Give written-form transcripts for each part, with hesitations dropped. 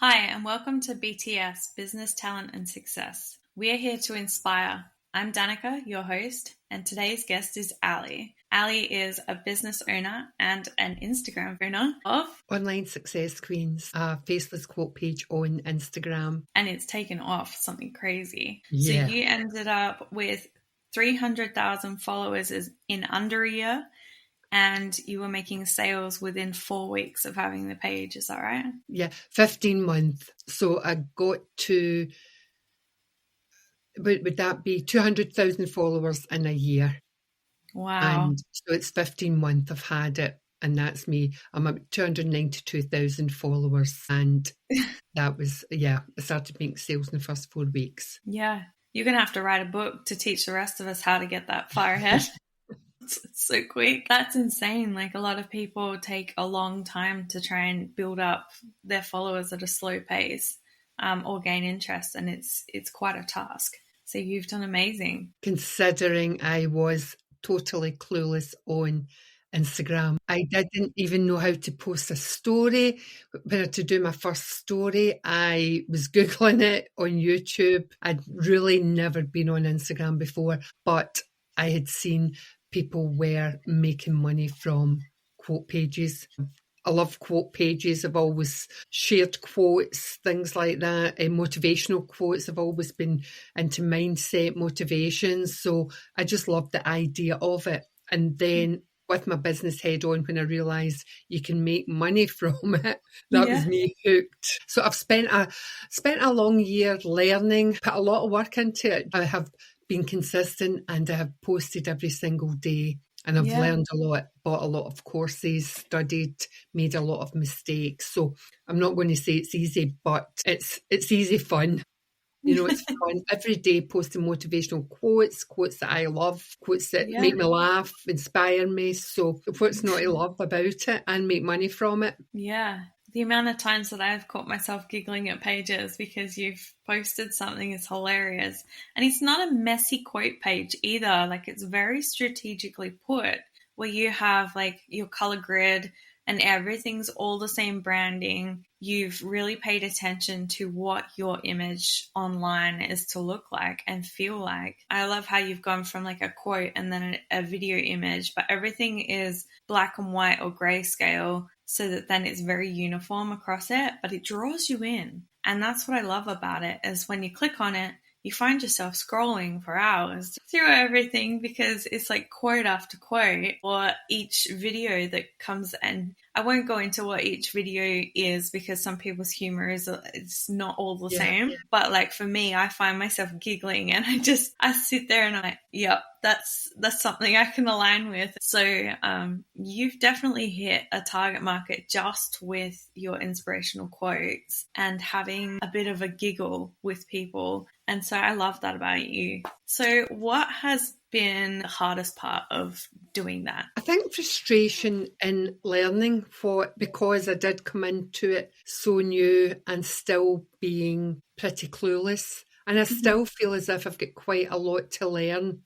Hi, and welcome to B.T.S Business Talent and Success. We are here to inspire. I'm Danica, your host, and today's guest is Ali. Ali is a business owner and an Instagram owner of Online Success Queens, a Faceless quote page on Instagram. And it's taken off something crazy. Yeah. So you ended up with 300,000 followers in under a year, and you were making sales within 4 weeks of having the page. Is that right? Yeah, 15 months. So I got to, would that be 200,000 followers in a year? Wow. And so it's 15 months I've had it. And that's me. I'm at 292,000 followers. And that was, I started making sales in the first 4 weeks. Yeah. You're going to have to write a book to teach the rest of us how to get that far ahead. It's so quick. That's insane. Like, a lot of people take a long time to try and build up their followers at a slow pace or gain interest. And it's quite a task. So you've done amazing. Considering I was totally clueless on Instagram. I didn't even know how to post a story. When to do my first story, I was Googling it on YouTube. I'd really never been on Instagram before, but I had seen people were making money from quote pages. I love quote pages. I've always shared quotes, things like that. Motivational quotes. I've always been into mindset motivations. So I just loved the idea of it. And then with my business head on, when I realised you can make money from it, that was me hooked. So I've spent a long year learning, put a lot of work into it. I have been consistent and I have posted every single day. And I've learned a lot, bought a lot of courses, studied, made a lot of mistakes. So I'm not going to say it's easy, but it's easy fun. You know, it's fun. Every day posting motivational quotes that I love, quotes that make me laugh, inspire me. So what's not to love about it and make money from it? Yeah. The amount of times that I've caught myself giggling at pages because you've posted something is hilarious. And it's not a messy quote page either. Like, it's very strategically put, where you have like your color grid and everything's all the same branding. You've really paid attention to what your image online is to look like and feel like. I love how you've gone from like a quote and then a video image, but everything is black and white or grayscale, so that then it's very uniform across it, but it draws you in. And that's what I love about it, is when you click on it, you find yourself scrolling for hours through everything, because it's like quote after quote, or each video that comes in. I won't go into what each video is, because some people's humor it's not all the same. Yeah. But like for me, I find myself giggling and I sit there and I'm like, yep, that's something I can align with. So you've definitely hit a target market just with your inspirational quotes and having a bit of a giggle with people. And so I love that about you. So what has been the hardest part of doing that? I think frustration in learning, because I did come into it so new and still being pretty clueless. And I still feel as if I've got quite a lot to learn.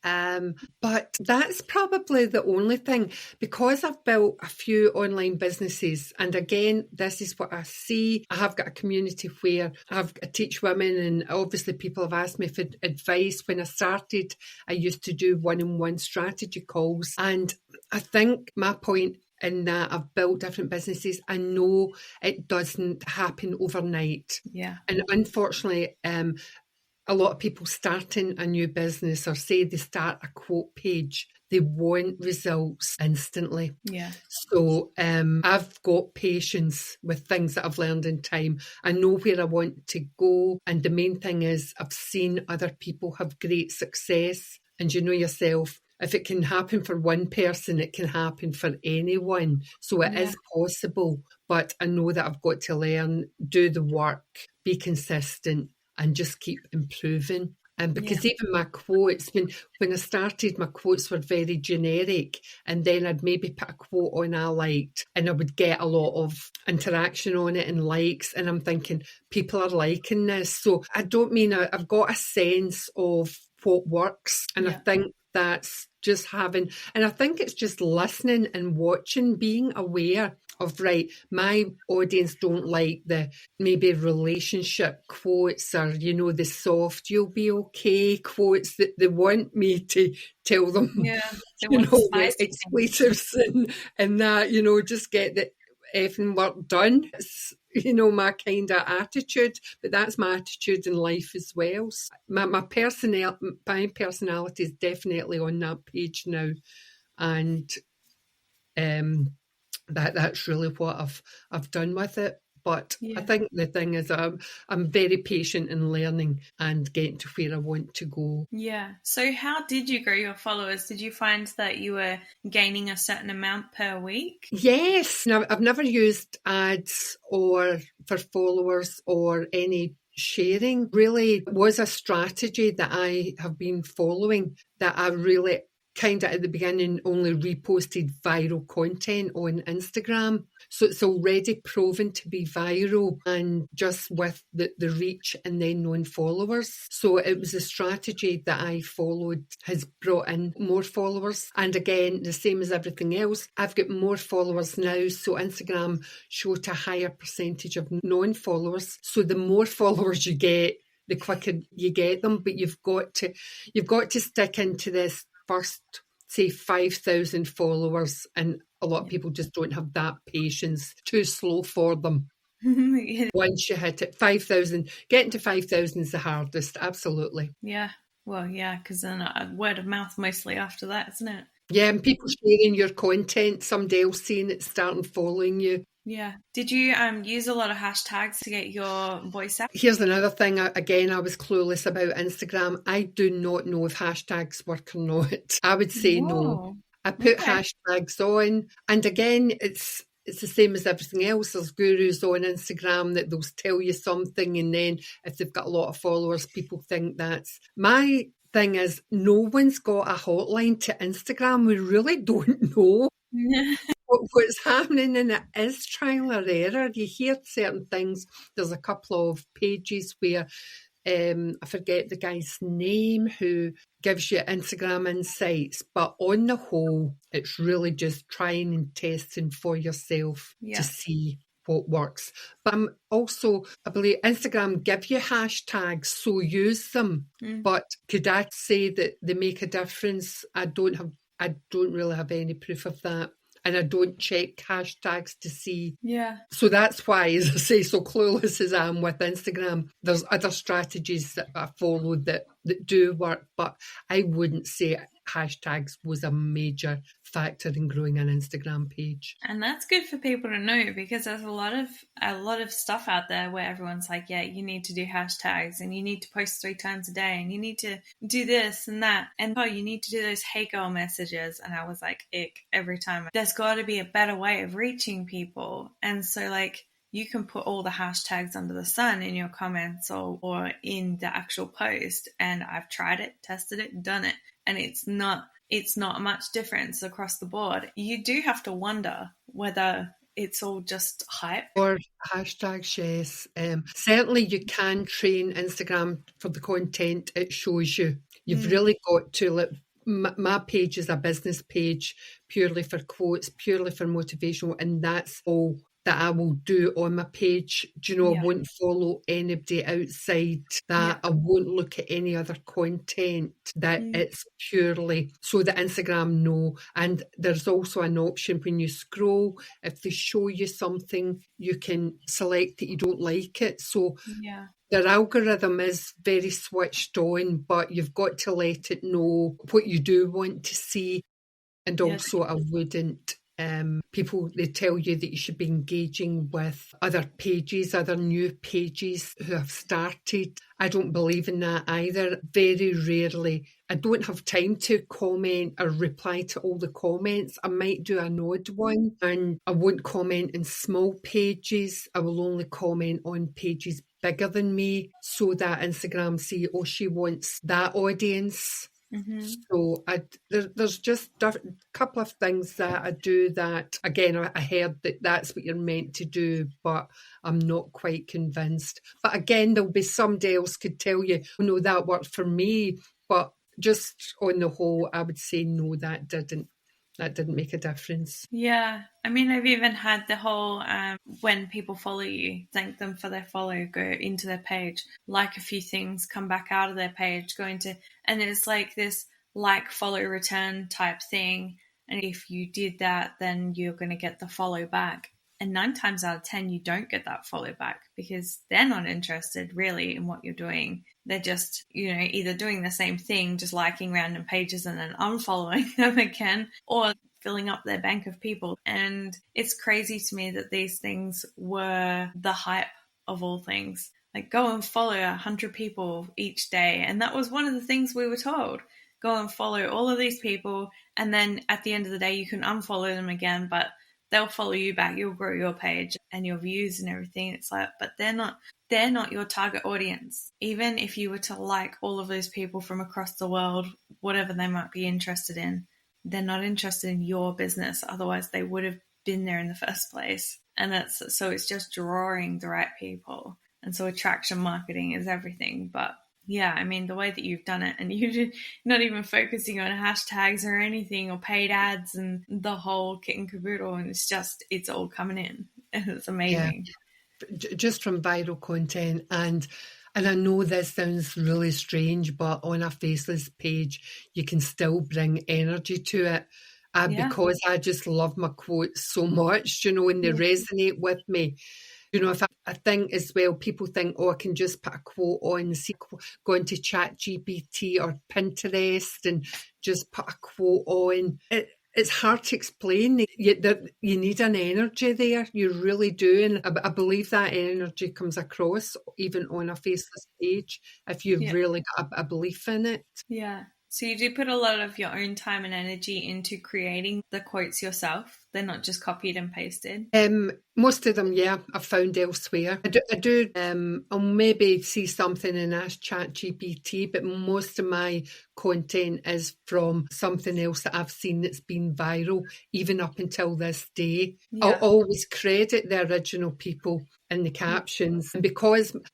But that's probably the only thing, because I've built a few online businesses. And again, this is what I see. I have got a community where I teach women, and obviously people have asked me for advice. When I started, I used to do one-on-one strategy calls. And I think my point in that I've built different businesses, I know it doesn't happen overnight. Yeah. And unfortunately, a lot of people starting a new business, or say they start a quote page, they want results instantly. Yeah. So I've got patience with things that I've learned in time. I know where I want to go. And the main thing is, I've seen other people have great success. And you know yourself, if it can happen for one person, it can happen for anyone. So it is possible. But I know that I've got to learn, do the work, be consistent, and just keep improving. And because even my quotes, when I started, my quotes were very generic, and then I'd maybe put a quote on I liked, and I would get a lot of interaction on it and likes, and I'm thinking, people are liking this. So I don't mean I've got a sense of what works, and I think that's just having, and I think it's just listening and watching, being aware. of, right, my audience don't like the maybe relationship quotes or, the soft, you'll be okay quotes that they want me to tell them, Yeah, they want the the spicy things. expletives and that, just get the effing work done. It's, my kind of attitude, but that's my attitude in life as well. So my personality is definitely on that page now. And that's really what I've done with it. But I Yeah. think the thing is I'm very patient in learning and getting to where I want to go. Yeah. So how did you grow your followers? Did you find that you were gaining a certain amount per week? Yes. Now, I've never used ads or for followers or any sharing. Really was a strategy that I have been following, that I really kind of at the beginning only reposted viral content on Instagram. So it's already proven to be viral, and just with the reach and then known followers. So it was a strategy that I followed, has brought in more followers. And again, the same as everything else, I've got more followers now. So Instagram showed a higher percentage of non-followers. So the more followers you get, the quicker you get them. But you've got to stick into this first, say, 5,000 followers, and a lot of people just don't have that patience. Too slow for them. Once you hit it, 5,000, getting to 5,000 is the hardest, absolutely. Yeah. Well, yeah, because then word of mouth mostly after that, isn't it? Yeah, and people sharing your content, somebody else seeing it, starting following you. Yeah. Did you use a lot of hashtags to get your voice out? Here's another thing. Again, I was clueless about Instagram. I do not know if hashtags work or not. I would say no. I put hashtags on, and again, it's the same as everything else. There's gurus on Instagram that they'll tell you something, and then if they've got a lot of followers, people think that's... My thing is, no one's got a hotline to Instagram. We really don't know what's happening, and it is trial or error. You hear certain things. There's a couple of pages where I forget the guy's name who gives you Instagram insights, but on the whole, it's really just trying and testing for yourself to see what works. But I believe Instagram give you hashtags, so use them. But could I say that they make a difference? I don't really have any proof of that. And I don't check hashtags to see. Yeah. So that's why, as I say, so clueless as I am with Instagram, there's other strategies that I follow that do work, but I wouldn't say hashtags was a major factor in growing an Instagram page. And that's good for people to know, because there's a lot of stuff out there where everyone's like, yeah, you need to do hashtags and you need to post 3 times a day and you need to do this and that, and you need to do those hey girl messages. And I was like, ick, every time. There's got to be a better way of reaching people. And so you can put all the hashtags under the sun in your comments or in the actual post. And I've tried it, tested it, done it. And it's not much difference across the board. You do have to wonder whether it's all just hype. Or hashtags, yes. Certainly you can train Instagram for the content it shows you. You've really got to my page is a business page purely for quotes, purely for motivational, and that's all that I will do on my page. Do you know, I won't follow anybody outside that. I won't look at any other content. That it's purely so that Instagram know. And there's also an option when you scroll, if they show you something, you can select that you don't like it. So their algorithm is very switched on, but you've got to let it know what you do want to see. And also I wouldn't... people, they tell you that you should be engaging with other pages, other new pages who have started. I don't believe in that either. Very rarely. I don't have time to comment or reply to all the comments. I might do an odd one, and I won't comment in small pages. I will only comment on pages bigger than me, so that Instagram see, oh, she wants that audience. So there's just a couple of things that I do that, again, I heard that that's what you're meant to do, but I'm not quite convinced. But again, there'll be somebody else could tell you, oh, no, that worked for me. But just on the whole, I would say no, that didn't. that didn't make a difference. Yeah. I mean, I've even had the whole when people follow you, thank them for their follow, go into their page, like a few things, come back out of their page, go into, and it's like this like, follow, return type thing. And if you did that, then you're going to get the follow back. And 9 times out of 10, you don't get that follow back because they're not interested really in what you're doing. They're just, either doing the same thing, just liking random pages and then unfollowing them again, or filling up their bank of people. And it's crazy to me that these things were the hype of all things. Like, go and follow 100 people each day. And that was one of the things we were told. Go and follow all of these people, and then at the end of the day, you can unfollow them again, but they'll follow you back. You'll grow your page and your views and everything. It's like, but they're not your target audience. Even if you were to like all of those people from across the world, whatever they might be interested in, they're not interested in your business. Otherwise, they would have been there in the first place. And it's just drawing the right people. And so attraction marketing is everything. But yeah, I mean, the way that you've done it, and you're not even focusing on hashtags or anything or paid ads and the whole kit and caboodle, and it's all coming in. And it's amazing. Yeah. Just from viral content. And I know this sounds really strange, but on a Faceless page, you can still bring energy to it. Because I just love my quotes so much, and they resonate with me. If I think as well, people think, I can just put a quote on, go into ChatGPT or Pinterest and just put a quote on. It's hard to explain. You need an energy there. You really do. And I believe that energy comes across even on a Faceless page if you've really got a belief in it. Yeah. So you do put a lot of your own time and energy into creating the quotes yourself. They're not just copied and pasted. Most of them, I've found elsewhere. I do. I'll maybe see something and ask ChatGPT, but most of my content is from something else that I've seen that's been viral, even up until this day. Yeah. I'll always credit the original people in the captions,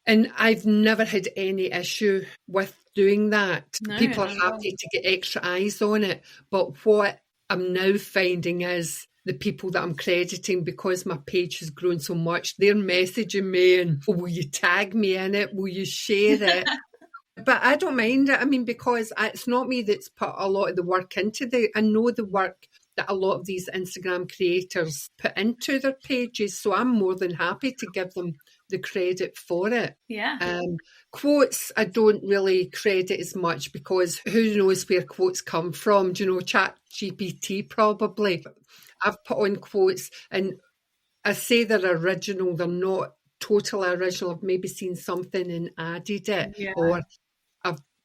and I've never had any issue with doing that. No, people are happy to get extra eyes on it, but what I'm now finding is the people that I'm crediting, because my page has grown so much, they're messaging me and, will you tag me in it? Will you share it? But I don't mind it. I mean, because it's not me that's put a lot of the work into I know the work that a lot of these Instagram creators put into their pages. So I'm more than happy to give them the credit for it. Yeah. Quotes, I don't really credit as much, because who knows where quotes come from? ChatGPT probably. I've put on quotes and I say they're original. They're not totally original. I've maybe seen something and added it, or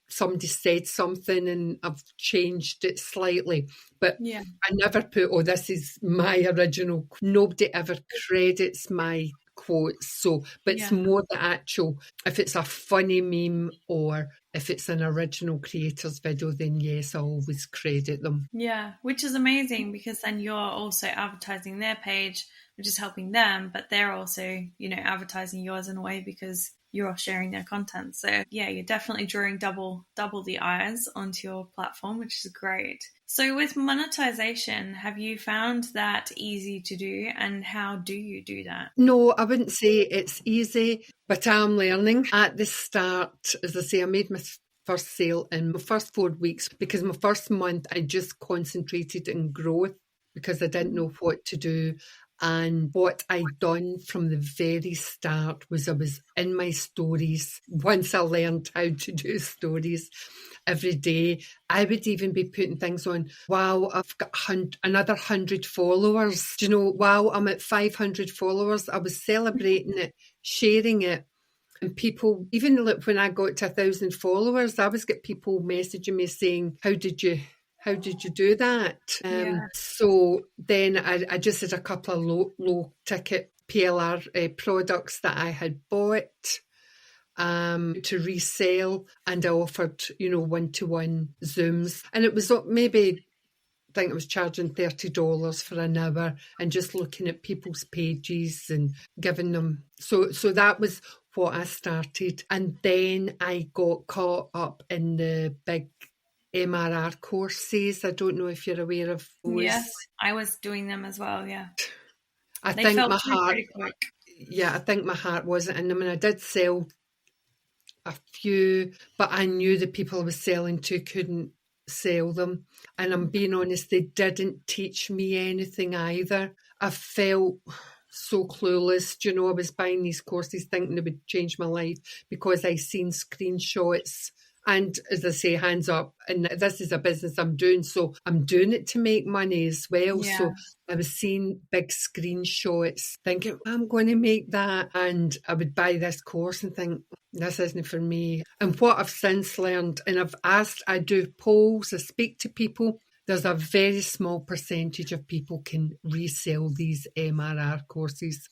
somebody said something and I've changed it slightly. But I never put, this is my original. Nobody ever credits my quotes. So, but it's more the actual, if it's a funny meme or if it's an original creator's video, then yes, I always credit them. Yeah, which is amazing, because then you're also advertising their page, which is helping them, but they're also, advertising yours in a way because you're sharing their content. So yeah, you're definitely drawing double the eyes onto your platform, which is great. So with monetization, have you found that easy to do, and how do you do that? No, I wouldn't say it's easy, but I'm learning. At the start, as I say, I made my first sale in my first 4 weeks, because my first month I just concentrated on growth because I didn't know what to do. And what I'd done from the very start was I was in my stories. Once I learned how to do stories every day, I would even be putting things on. Wow, I've got another 100 followers. Wow, I'm at 500 followers. I was celebrating it, sharing it. And people, even when I got to 1,000 followers, I was getting people messaging me saying, how did you do that? So then I just had a couple of low ticket PLR products that I had bought to resell, and I offered, one-to-one Zooms, and it was maybe, I think I was charging $30 for an hour, and just looking at people's pages and giving them. So that was what I started, and then I got caught up in the big MRR courses. I don't know if you're aware of those. Yes, I was doing them as well, yeah. I They think fell my through heart, pretty quick. I think my heart wasn't in them, and I did sell a few, but I knew the people I was selling to couldn't sell them. And I'm being honest, they didn't teach me anything either. I felt so clueless. Do you know, I was buying these courses thinking they would change my life because I seen screenshots. And as I say, hands up, and this is a business I'm doing, so I'm doing it to make money as well. Yeah. So I was seeing big screenshots, thinking, I'm going to make that. And I would buy this course and think, this isn't for me. And what I've since learned, and I do polls, I speak to people, there's a very small percentage of people can resell these MRR courses.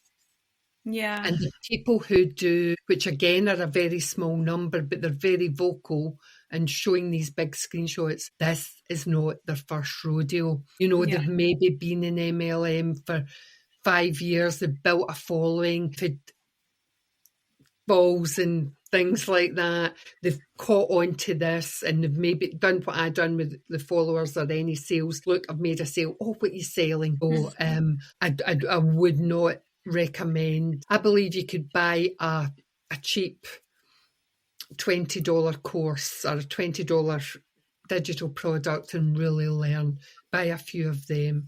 Yeah. And the people who do, which again are a very small number, but they're very vocal and showing these big screenshots, this is not their first rodeo. You know, Yeah. they've maybe been in MLM for 5 years, they've built a following, had balls and things like that. They've caught on to this and they've maybe done what I done with the followers or any sales. Look, I've made a sale. Oh, what are you selling? Oh, I would not recommend. I believe you could buy a cheap $20 course or a $20 digital product and really learn. Buy a few of them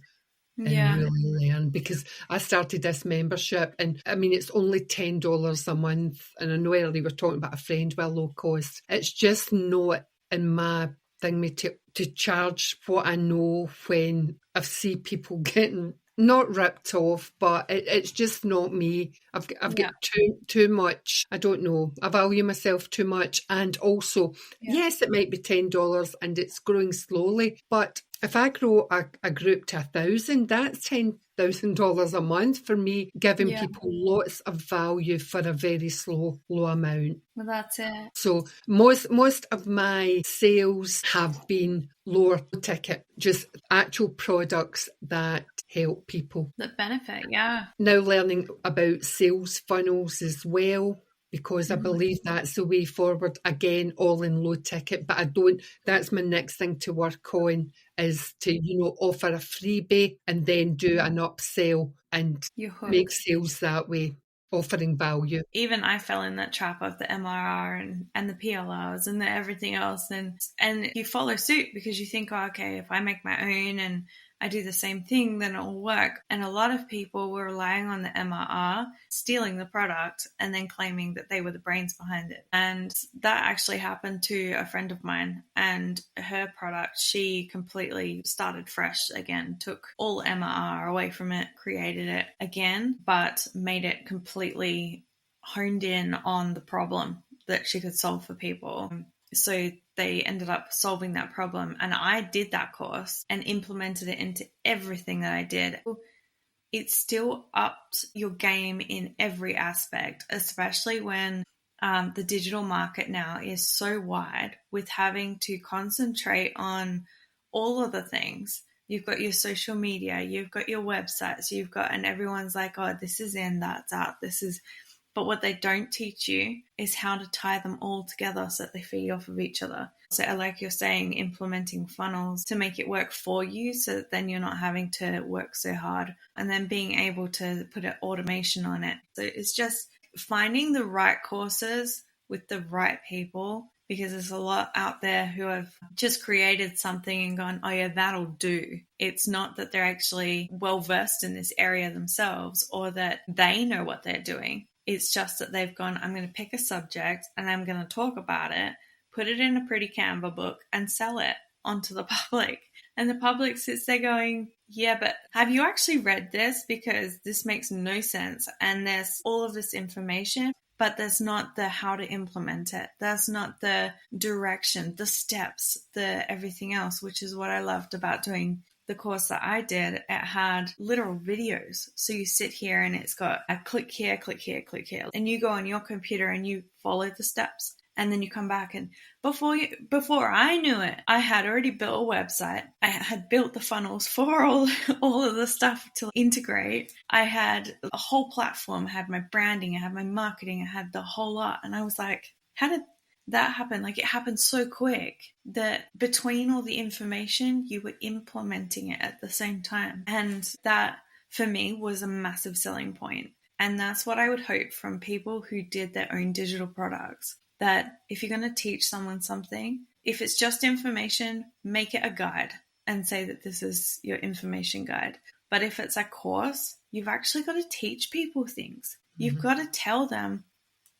and really learn, because I started this membership and I mean it's only $10 a month, and I know earlier we were talking about a friend with a low cost. It's just not in my thing to charge what I know when I see people getting not ripped off, but it's just not me. I've got too much. I don't know. I value myself too much, and also yes, it might be $10 and it's growing slowly, but if I grow a group to 1,000, that's $10,000 a month for me, giving people lots of value for a very low amount. Well, that's it. So most of my sales have been lower ticket, just actual products that help people. That benefit, yeah. Now learning about sales funnels as well, because I believe that's the way forward. Again, all in low ticket, but that's my next thing to work on, is to, offer a freebie and then do an upsell and make sales that way, offering value. Even I fell in that trap of the MRR and the PLRs and the everything else, and you follow suit because you think, oh, okay, if I make my own and I do the same thing, then it will work. And a lot of people were relying on the MRR, stealing the product, and then claiming that they were the brains behind it. And that actually happened to a friend of mine, and her product, she completely started fresh again, took all MRR away from it, created it again, but made it completely honed in on the problem that she could solve for people. So they ended up solving that problem. And I did that course and implemented it into everything that I did. It still upped your game in every aspect, especially when the digital market now is so wide, with having to concentrate on all of the things. You've got your social media, you've got your websites, and everyone's like, oh, this is in, that's out, this is... But what they don't teach you is how to tie them all together so that they feed off of each other. So like you're saying, implementing funnels to make it work for you so that then you're not having to work so hard, and then being able to put an automation on it. So it's just finding the right courses with the right people, because there's a lot out there who have just created something and gone, oh yeah, that'll do. It's not that they're actually well-versed in this area themselves or that they know what they're doing. It's just that they've gone, I'm going to pick a subject and I'm going to talk about it, put it in a pretty Canva book and sell it onto the public. And the public sits there going, yeah, but have you actually read this? Because this makes no sense. And there's all of this information, but there's not the how to implement it. There's not the direction, the steps, the everything else, which is what I loved about doing the course that I did. It had literal videos. So you sit here and it's got a click here, click here, click here. And you go on your computer and you follow the steps. And then you come back, and before I knew it, I had already built a website. I had built the funnels for all of the stuff to integrate. I had a whole platform. I had my branding. I had my marketing. I had the whole lot. And I was like, how that happened. Like, it happened so quick that between all the information, you were implementing it at the same time. And that, for me, was a massive selling point. And that's what I would hope from people who did their own digital products, that if you're going to teach someone something, if it's just information, make it a guide and say that this is your information guide. But if it's a course, you've actually got to teach people things. You've got to tell them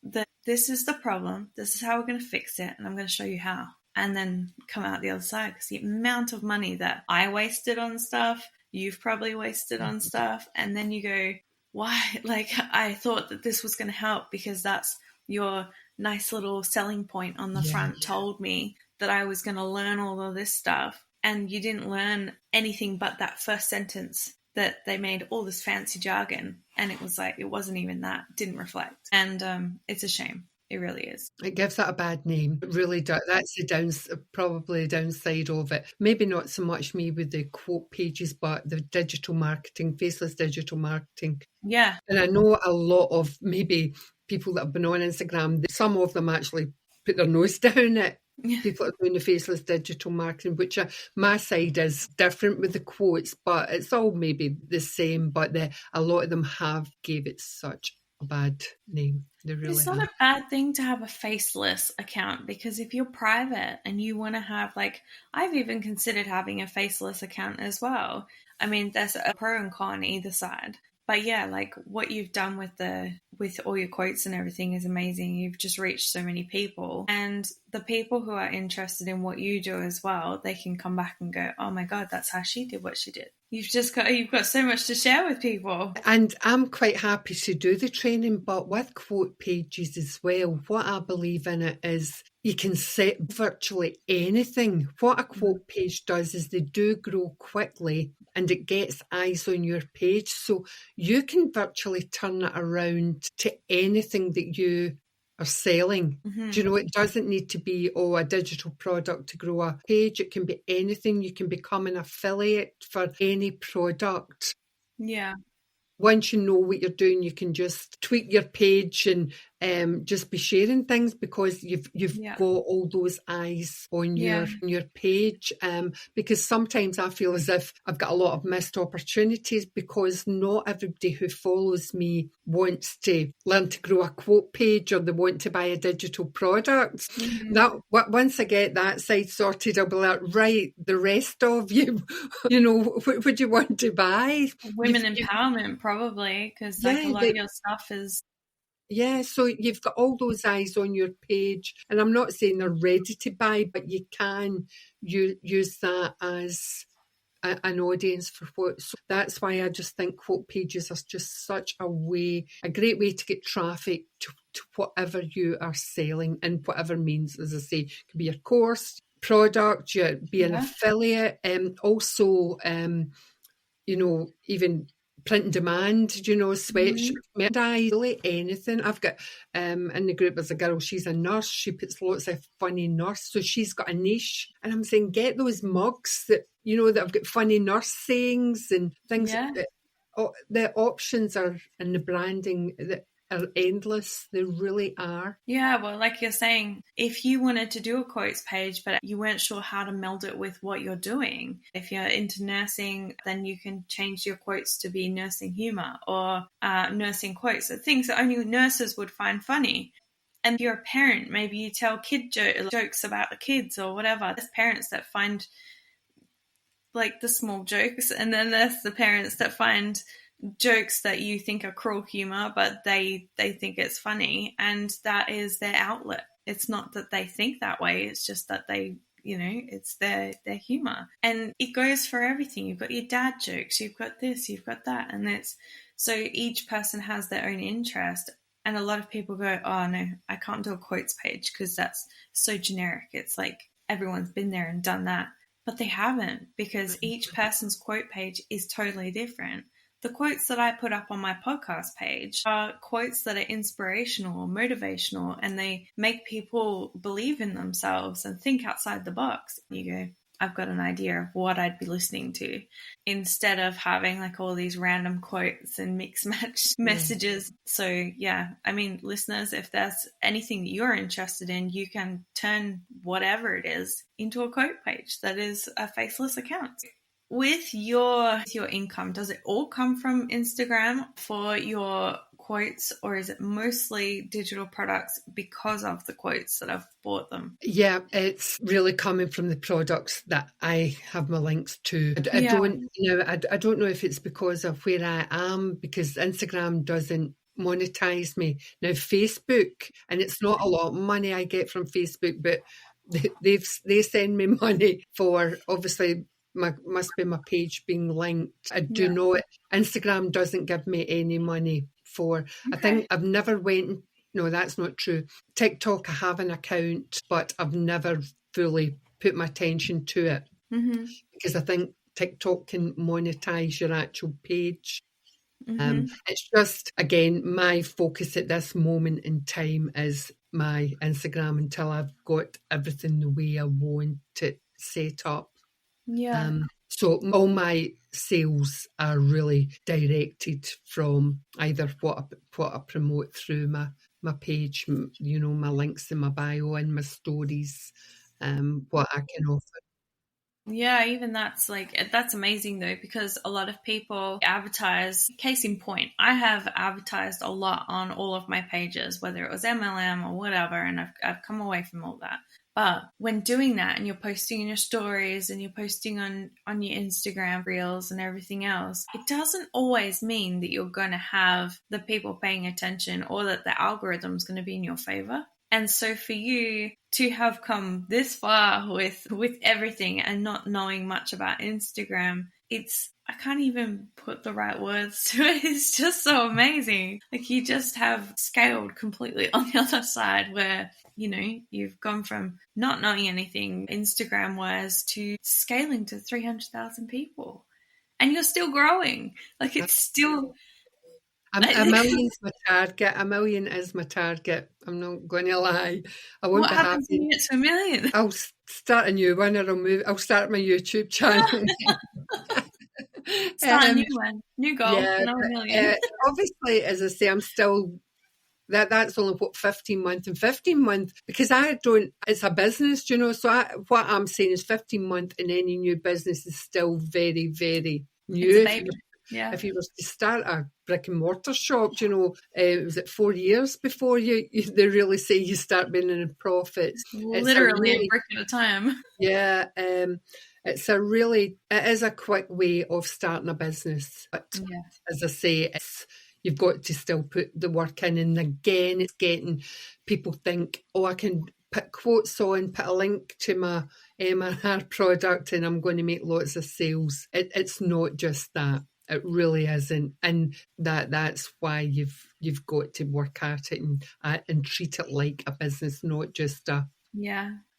that this is the problem, this is how we're going to fix it, and I'm going to show you how. And then come out the other side, because the amount of money that I wasted on stuff, you've probably wasted on stuff, and then you go, why? Like, I thought that this was going to help because that's your nice little selling point on the front told me that I was going to learn all of this stuff. And you didn't learn anything but that first sentence, that they made all this fancy jargon. And it was like, it wasn't even that, didn't reflect. And it's a shame. It really is. It gives that a bad name. It really does. That's probably the downside of it. Maybe not so much me with the quote pages, but the digital marketing, faceless digital marketing. Yeah. And I know a lot of maybe people that have been on Instagram, some of them actually put their nose down at people that are doing the faceless digital marketing, which my side is different with the quotes, but it's all maybe the same. But a lot of them have gave it such a bad name. They really It's not a bad thing to have a faceless account, because if you're private and you want to have, like, I've even considered having a faceless account as well. I mean, there's a pro and con either side. But yeah, like what you've done with all your quotes and everything is amazing. You've just reached so many people, and the people who are interested in what you do as well, they can come back and go, oh my God, that's how she did what she did. You've got so much to share with people. And I'm quite happy to do the training, but with quote pages as well, what I believe in it is you can set virtually anything. What a quote page does is they do grow quickly and it gets eyes on your page. So you can virtually turn it around to anything that you are selling. Do you know, it doesn't need to be a digital product to grow a page. It can be anything. You can become an affiliate for any product. Yeah. Once you know what you're doing, you can just tweak your page and just be sharing things, because you've got all those eyes on your page. Because sometimes I feel as if I've got a lot of missed opportunities, because not everybody who follows me wants to learn to grow a quote page, or they want to buy a digital product. Once I get that side sorted, I'll be like, right, the rest of you, what would you want to buy? Women empowerment, probably, because a lot of your stuff is... Yeah, so you've got all those eyes on your page, and I'm not saying they're ready to buy, but you can use that as an audience for what. So that's why I just think quote pages are just such a great way to get traffic to whatever you are selling, and whatever means, as I say, it could be your course, product, be an affiliate, also, even print and demand, sweatshirt, merchandise, really anything. I've got in the group, there's a girl, she's a nurse, she puts lots of funny nurse, so she's got a niche, and I'm saying get those mugs that that have got funny nurse sayings and things. The options are, and the branding that are endless. They really are. Yeah, well, like you're saying, if you wanted to do a quotes page, but you weren't sure how to meld it with what you're doing, if you're into nursing, then you can change your quotes to be nursing humor or nursing quotes, so things that only nurses would find funny. And if you're a parent, maybe you tell kid jokes about the kids or whatever. There's parents that find like the small jokes, and then there's the parents that find jokes that you think are cruel humor, but they think it's funny, and that is their outlet. It's not that they think that way, it's just that they, it's their humor. And it goes for everything. You've got your dad jokes, you've got this, you've got that, and it's so each person has their own interest. And a lot of people go, oh no, I can't do a quotes page because that's so generic. It's like everyone's been there and done that, but they haven't, because each person's quote page is totally different. The quotes that I put up on my podcast page are quotes that are inspirational or motivational, and they make people believe in themselves and think outside the box. And you go, I've got an idea of what I'd be listening to, instead of having like all these random quotes and mix match messages. So yeah, I mean, listeners, if there's anything that you're interested in, you can turn whatever it is into a quote page that is a Faceless account. With your income, does it all come from Instagram for your quotes, or is it mostly digital products because of the quotes that I've bought them? Yeah, it's really coming from the products that I have my links to. I don't know if it's because of where I am, because Instagram doesn't monetize me. Now Facebook, and it's not a lot of money I get from Facebook, but they send me money for, obviously, must be my page being linked. I do know it. Instagram doesn't give me any money for. Okay. I think I've never went. No, that's not true. TikTok, I have an account, but I've never fully put my attention to it, because I think TikTok can monetize your actual page. It's just, again, my focus at this moment in time is my Instagram until I've got everything the way I want it set up. Yeah. So all my sales are really directed from either what I promote through my page, my links in my bio and my stories, what I can offer. Yeah, even that's amazing though, because a lot of people advertise. Case in point, I have advertised a lot on all of my pages, whether it was MLM or whatever, and I've come away from all that. But when doing that and you're posting in your stories and you're posting on your Instagram reels and everything else, it doesn't always mean that you're going to have the people paying attention or that the algorithm's going to be in your favor. And so for you to have come this far with everything and not knowing much about Instagram, I can't even put the right words to it. It's just so amazing. Like, you just have scaled completely on the other side, where, you've gone from not knowing anything Instagram wise to scaling to 300,000 people, and you're still growing. Like, it's still... A million's my target. A million is my target. I'm not going to lie. I won't be happy. What happens when you get to a million? I'll start a new one, or I'll start my YouTube channel. Start a new one. New goal. Another million. Obviously, as I say, I'm still... That's only 15 months, and 15 months, because it's a business, so what I'm saying is 15 months in any new business is still very, very new. It's a baby. Yeah. If you were to start a brick and mortar shop, was it 4 years before they really say you start being in profits? Literally a brick at a time. Yeah. It is a quick way of starting a business. But as I say, you've got to still put the work in. And again, it's getting people think, I can put quotes on, put a link to my M&R product, and I'm going to make lots of sales. It's not just that. It really isn't. And that's why you've got to work at it and treat it like a business, not just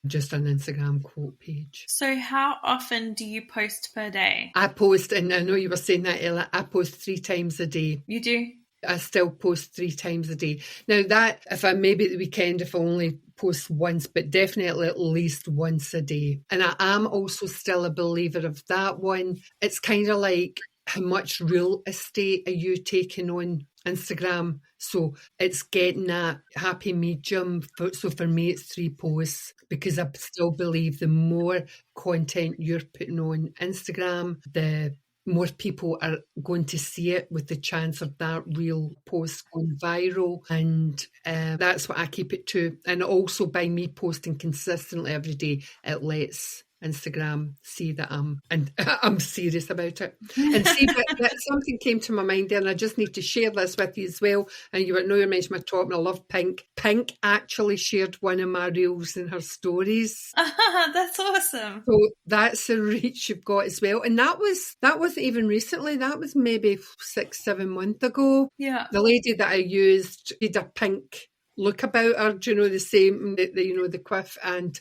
just an Instagram quote page. So how often do you post per day? I post, and I know you were saying that, Ella, I post 3 times a day. You do? I still post 3 times a day. Now that, if I maybe at the weekend, if I only post once, but definitely at least once a day. And I am also still a believer of that one. It's kind of like, how much real estate are you taking on Instagram? So it's getting that happy medium. So for me, it's 3 posts, because I still believe the more content you're putting on Instagram, the more people are going to see it, with the chance of that real post going viral. And that's what I keep it to. And also, by me posting consistently every day, it lets Instagram see that I'm serious about it. And see, that something came to my mind there, and I just need to share this with you as well. And you know, you mentioned my top, and I love Pink. Pink actually shared one of my reels in her stories. That's awesome. So that's the reach you've got as well. And that wasn't even recently. That was maybe 6-7 months ago. Yeah. The lady that I used did a pink look about her. Do you know, the same, the quiff, and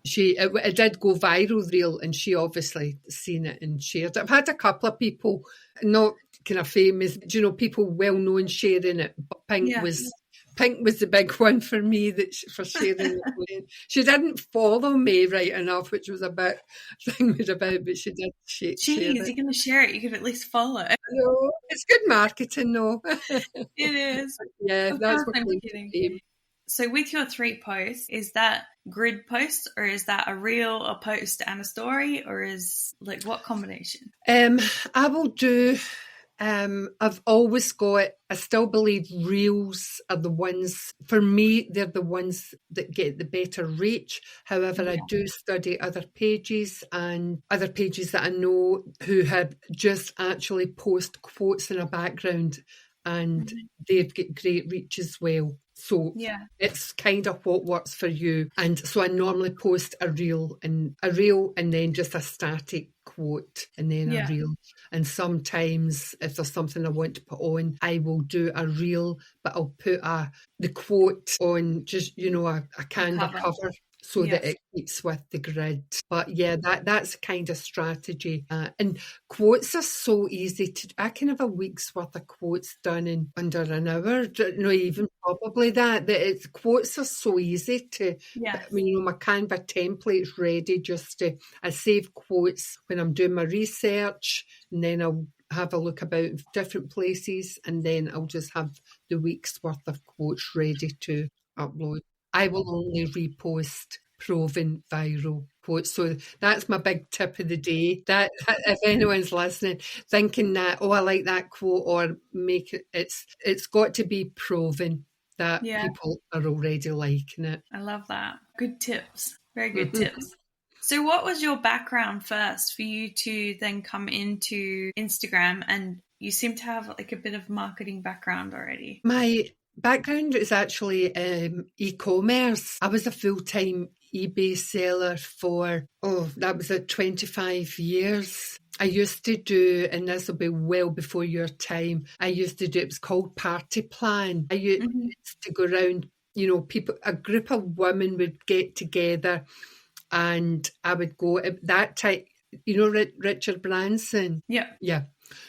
it did go viral reel, and she obviously seen it and shared it. I've had a couple of people, not kind of famous, people well known, sharing it, but Pink was Pink was the big one for me for sharing the lane. She didn't follow me right enough, which was a bit thing about, but she did share Jeez, it. you're going to share it. You could at least follow. No, it's good marketing, though. It is. Yeah, Of that's course, what I'm claim kidding. to fame. So with your 3 posts, is that grid posts, or is that a reel, a post and a story, or is like what combination? I will do. I've always got. I still believe reels are the ones for me. They're the ones that get the better reach. However, I do study other pages and other pages that I know who have just actually post quotes in a background, and they've got great reach as well. So it's kind of what works for you. And so I normally post a reel and then just a static quote and then a reel. And sometimes if there's something I want to put on, I will do a reel, but I'll put the quote on just, a Canva cover. So that it keeps with the grid. But yeah, that's kind of strategy. And quotes are so easy to. I can have a week's worth of quotes done in under an hour. No, even probably that. Quotes are so easy to. Yes. My Canva template's ready. I save quotes when I'm doing my research, and then I'll have a look about different places, and then I'll just have the week's worth of quotes ready to upload. I will only repost proven viral quotes. So that's my big tip of the day. That if anyone's listening, thinking that, I like that quote, or make it's got to be proven that people are already liking it. I love that. Good tips. Very good tips. So what was your background first for you to then come into Instagram? And you seem to have like a bit of marketing background already. My background is actually e-commerce. I was a full-time eBay seller for, that was 25 years. I used to do, and this will be well before your time, it was called Party Plan. I used to go around, a group of women would get together and I would go at that time, Richard Branson? Yeah.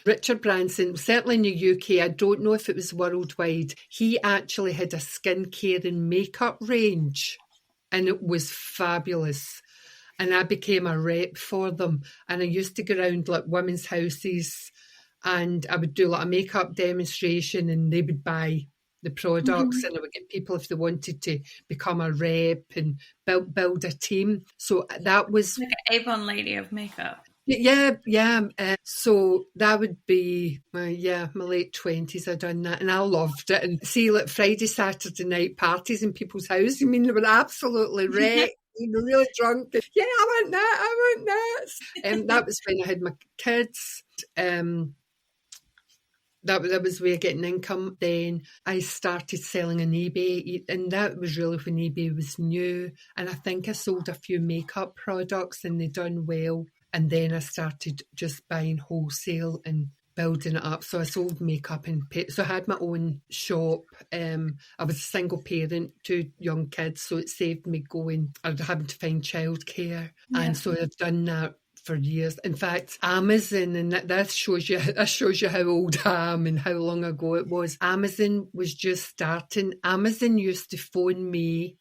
Richard Branson, certainly in the UK, I don't know if it was worldwide, he actually had a skincare and makeup range and it was fabulous. And I became a rep for them. And I used to go around like women's houses and I would do like a makeup demonstration and they would buy the products and I would get people if they wanted to become a rep and build a team. So that was... like an Avon lady of makeup. Yeah. So that would be my late 20s. I'd done that and I loved it. And see, like Friday, Saturday night parties in people's houses. I mean, they were absolutely wrecked. Really drunk. Yeah, I want that. That was when I had my kids. That was way of getting income. Then I started selling on eBay, and that was really when eBay was new. And I think I sold a few makeup products, and they done well. And then I started just buying wholesale and building it up. So I sold makeup and so I had my own shop. I was a single parent, 2 young kids, so it saved me having to find childcare. And so I've done that for years. In fact, Amazon, and that shows you how old I am and how long ago it was. Amazon was just starting. Amazon used to phone me,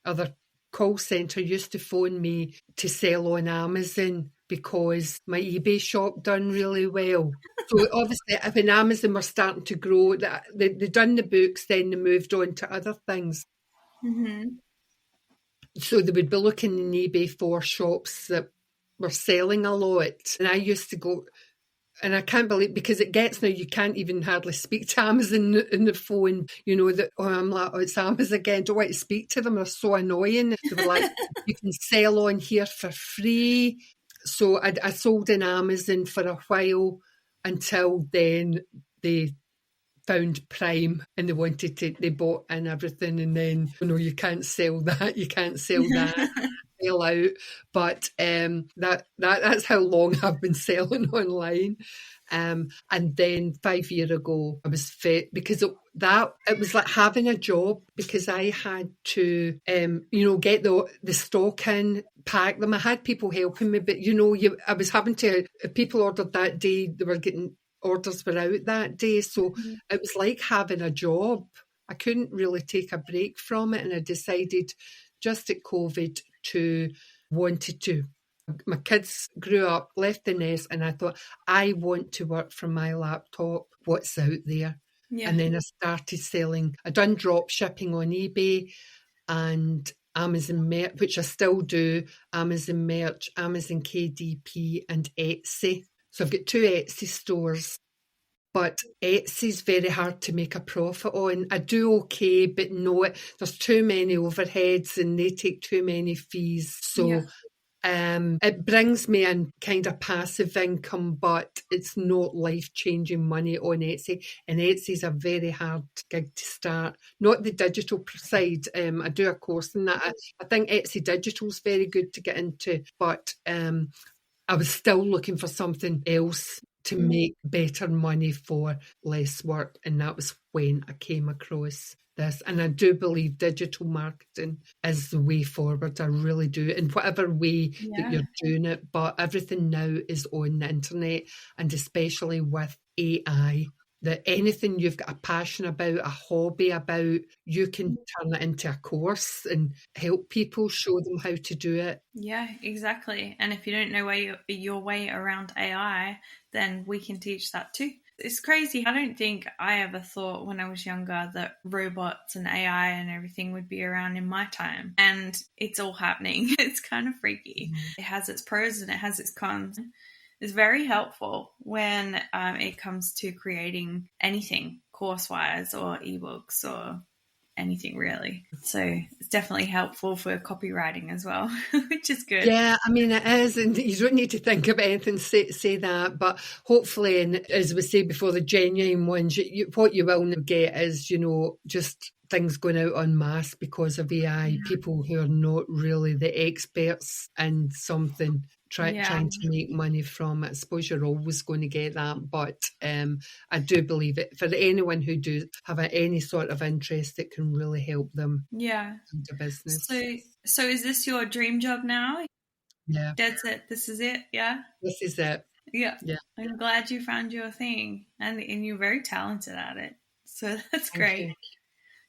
other call centre used to phone me to sell on Amazon because my eBay shop done really well. So obviously when Amazon were starting to grow, they done the books, then they moved on to other things. So they would be looking in eBay for shops that were selling a lot. And I used to go, and I can't believe, because it gets now, you can't even hardly speak to Amazon in the phone, I'm like, it's Amazon again, don't want to speak to them, they're so annoying. They were like, you can sell on here for free. So I sold in Amazon for a while until then they found Prime and they bought in everything, and then, you can't sell that, sell out. But that's how long I've been selling online. And then 5 years ago, I was fit because it was like having a job, because I had to, get the stock in, pack them. I had people helping me, but I was having to. If people ordered that day, they were getting orders were out that day, so it was like having a job. I couldn't really take a break from it, and I decided just at COVID to wanted to. My kids grew up, left the nest, and I thought, I want to work from my laptop, what's out there. Yeah. And then I started selling. I done drop shipping on eBay and Amazon merch, which I still do, Amazon merch, Amazon KDP and Etsy. So I've got 2 Etsy stores, but Etsy's very hard to make a profit on. I do okay, but no, there's too many overheads and they take too many fees. So it brings me in kind of passive income, but it's not life-changing money on Etsy. And Etsy's a very hard gig to start. Not the digital side. I do a course in that. I think Etsy Digital's very good to get into, but I was still looking for something else to make better money for less work. And that was when I came across this. And I do believe digital marketing is the way forward. I really do. In whatever way that you're doing it. But everything now is on the internet, and especially with AI, that anything you've got a passion about, a hobby about, you can turn it into a course and help people, show them how to do it. Yeah, exactly. And if you don't know your way around AI, then we can teach that too. It's crazy. I don't think I ever thought when I was younger that robots and AI and everything would be around in my time. And it's all happening. It's kind of freaky. It has its pros and it has its cons. It's very helpful when it comes to creating anything course-wise or ebooks or anything really. So it's definitely helpful for copywriting as well, which is good. Yeah, I mean, it is, and you don't need to think of anything, say that, but hopefully, and as we say before, the genuine ones, what you will get is, just things going out en masse because of AI, people who are not really the experts in something, trying to make money from it. I suppose you're always going to get that, but I do believe it for anyone who do have any sort of interest, it can really help them into business. So is this your dream job now? Yeah. That's it. This is it. Yeah. This is it. Yeah. I'm glad you found your thing, and you're very talented at it. So that's great.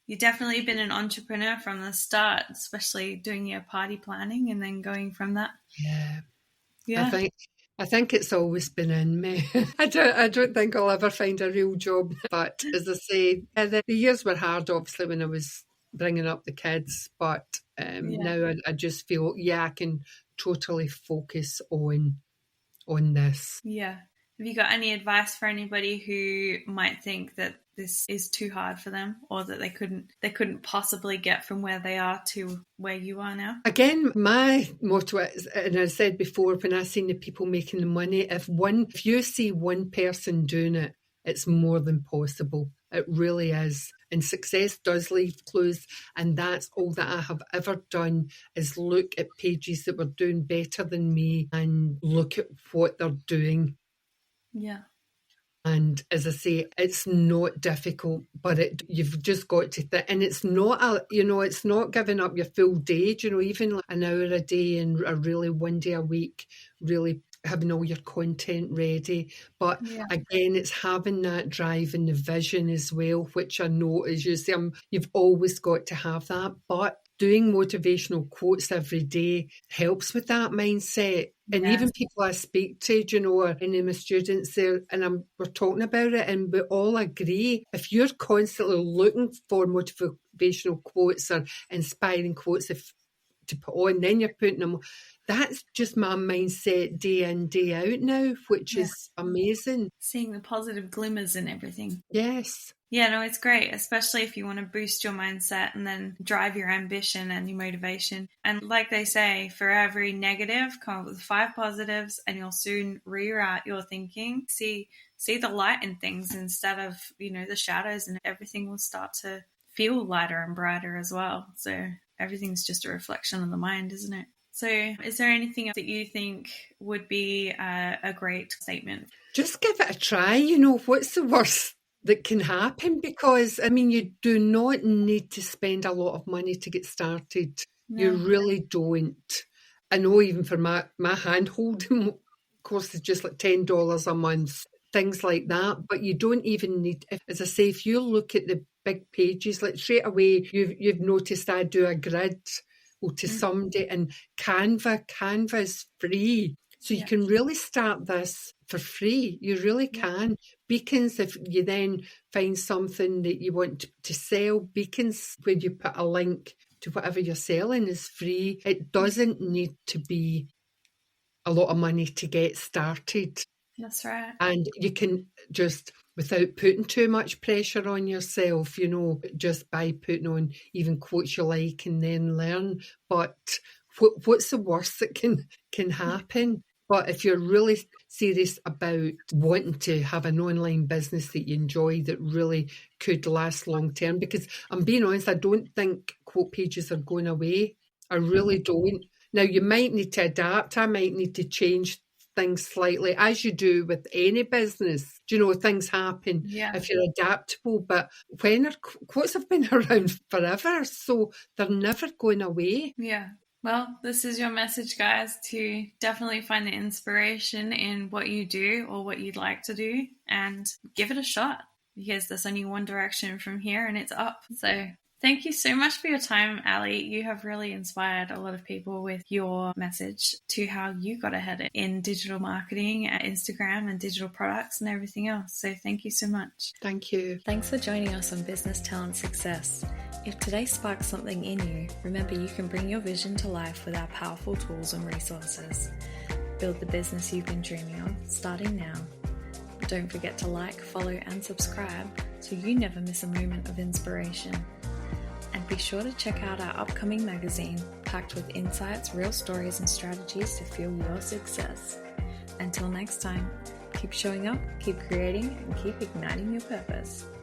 You've definitely been an entrepreneur from the start, especially doing your party planning and then going from that. Yeah. Yeah. I think it's always been in me. I don't think I'll ever find a real job. But as I say, the years were hard, obviously, when I was bringing up the kids. But now I just feel, I can totally focus on this. Yeah. Have you got any advice for anybody who might think that this is too hard for them, or that they couldn't possibly get from where they are to where you are now? Again, my motto is, and I said before, when I seen the people making the money, if you see one person doing it, it's more than possible. It really is. And success does leave clues. And that's all that I have ever done, is look at pages that were doing better than me and look at what they're doing. Yeah. And as I say, it's not difficult, but you've just got to think, and it's not it's not giving up your full day, even like an hour a day and a really one day a week, really having all your content ready. But again, it's having that drive and the vision as well, which I know, as you say, you've always got to have that. But doing motivational quotes every day helps with that mindset. And even people I speak to, or any of my students there, and we're talking about it, and we all agree, if you're constantly looking for motivational quotes or inspiring quotes to put on, then you're putting them. That's just my mindset day in, day out now, which is amazing. Seeing the positive glimmers in everything. Yes. Yeah, no, it's great, especially if you want to boost your mindset and then drive your ambition and your motivation. And like they say, for every negative, come up with 5 positives, and you'll soon reroute your thinking. See the light in things instead of, the shadows, and everything will start to feel lighter and brighter as well. So everything's just a reflection of the mind, isn't it? So is there anything that you think would be a great statement? Just give it a try. What's the worst that can happen? Because, you do not need to spend a lot of money to get started. No. You really don't. I know even for my hand-holding course is just like $10 a month, things like that. But you don't even need, as I say, if you look at the big pages. Like straight away, you've noticed I do a grid to somebody, and Canva is free. So you can really start this for free. You really can. Beacons, if you then find something that you want to sell, Beacons, where you put a link to whatever you're selling, is free. It doesn't need to be a lot of money to get started. That's right. And you can just, without putting too much pressure on yourself, just by putting on even quotes you like and then learn. But what's the worst that can happen? But if you're really serious about wanting to have an online business that you enjoy, that really could last long term, because I'm being honest, I don't think quote pages are going away. I really don't. Now, you might need to adapt. I might need to change things slightly, as you do with any business. Things happen if you're adaptable. But quotes have been around forever, so they're never going away. Yeah. Well, this is your message, guys, to definitely find the inspiration in what you do or what you'd like to do and give it a shot, because there's only one direction from here, and it's up. So thank you so much for your time, Ali. You have really inspired a lot of people with your message to how you got ahead in digital marketing, at Instagram and digital products and everything else. So thank you so much. Thank you. Thanks for joining us on Business Talent Success. If today sparks something in you, remember you can bring your vision to life with our powerful tools and resources. Build the business you've been dreaming of, starting now. Don't forget to like, follow and subscribe so you never miss a moment of inspiration. And be sure to check out our upcoming magazine, packed with insights, real stories and strategies to fuel your success. Until next time, keep showing up, keep creating, and keep igniting your purpose.